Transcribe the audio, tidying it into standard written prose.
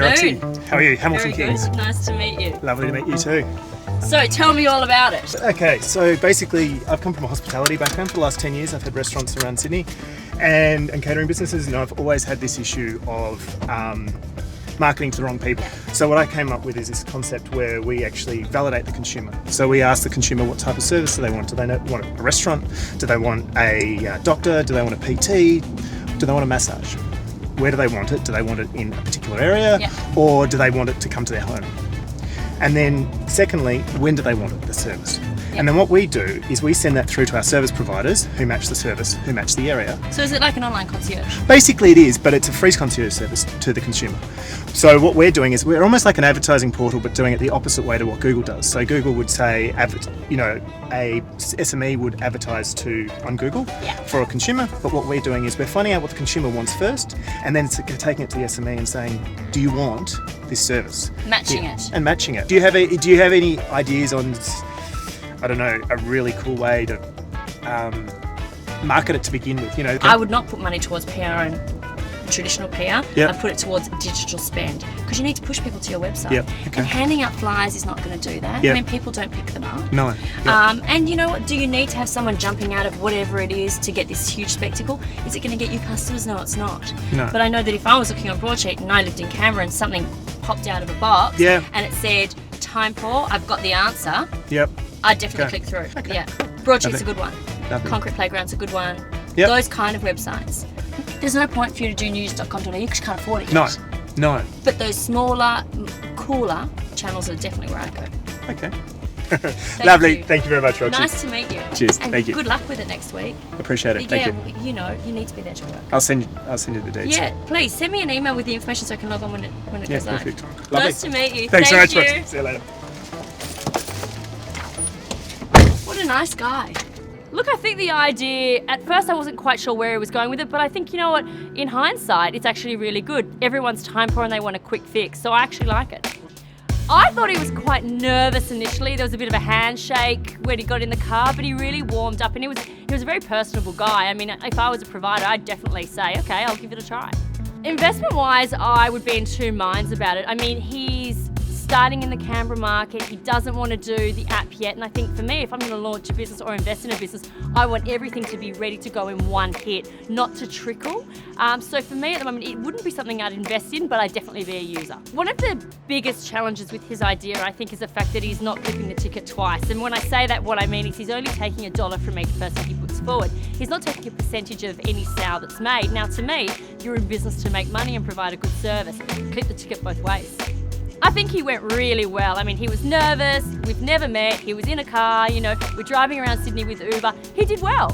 afternoon. Hey Roxy, how are you? Hamilton Very Kings. good. Nice to meet you. Lovely to meet you too. So tell me all about it. Okay, so basically I've come from a hospitality background for the last 10 years. I've had restaurants around Sydney and catering businesses, and I've always had this issue of marketing to the wrong people. So what I came up with is this concept where we actually validate the consumer. So we ask the consumer what type of service do they want. Do they want a restaurant? Do they want a doctor? Do they want a PT? Do they want a massage? Where do they want it? Do they want it in a particular area? Or do they want it to come to their home? And then secondly, when do they want it, the service? And then what we do is we send that through to our service providers who match the service, who match the area. So is it like an online concierge? Basically it is, but it's a free concierge service to the consumer. So what we're doing is we're almost like an advertising portal, but doing it the opposite way to what Google does. So Google would say, a SME would advertise on Google for a consumer, but what we're doing is we're finding out what the consumer wants first, and then taking it to the SME and saying, do you want this service? Matching it. And matching it. Do you have any ideas on, I don't know, a really cool way to market it to begin with? You know, I would not put money towards PR and traditional PR. I'd put it towards digital spend, because you need to push people to your website. And handing out flyers is not going to do that. I mean, people don't pick them up. No. And you know what? Do you need to have someone jumping out of whatever it is to get this huge spectacle? Is it going to get you customers? No, it's not. No. But I know that if I was looking on Broadsheet and I lived in Canberra and something popped out of a box and it said, time poor, I've got the answer. I'd definitely click through. Broadsheet's a good one. Concrete Playground's a good one. Those kind of websites. There's no point for you to do news.com.au because you can't afford it yet. No. But those smaller, cooler channels are definitely where I go. Okay. Lovely. Thank you very much, Roxy. Nice to meet you. Cheers. And Thank you. Good luck with it next week. Appreciate it. Thank you. You know, you need to be there to work. I'll send you the dates. Yeah, please send me an email with the information so I can log on when it goes live. Perfect. Lovely. Nice to meet you. Thanks so much, you. Roxy. See you later. What a nice guy. Look, I think the idea, at first I wasn't quite sure where he was going with it, but I think, you know what, in hindsight, it's actually really good. Everyone's time poor and they want a quick fix, so I actually like it. I thought he was quite nervous initially. There was a bit of a handshake when he got in the car, but he really warmed up, and he was a very personable guy. I mean, if I was a provider, I'd definitely say, okay, I'll give it a try. Investment-wise, I would be in two minds about it. I mean, he's starting in the Canberra market, he doesn't want to do the app yet, and I think for me, if I'm going to launch a business or invest in a business, I want everything to be ready to go in one hit, not to trickle. So for me at the moment, it wouldn't be something I'd invest in, but I'd definitely be a user. One of the biggest challenges with his idea, I think, is the fact that he's not flipping the ticket twice. And when I say that, what I mean is he's only taking $1 from each person he puts forward. He's not taking a percentage of any sale that's made. Now, to me, you're in business to make money and provide a good service. Clip the ticket both ways. I think he went really well. I mean, he was nervous, we've never met, he was in a car, you know, we're driving around Sydney with Uber. He did well.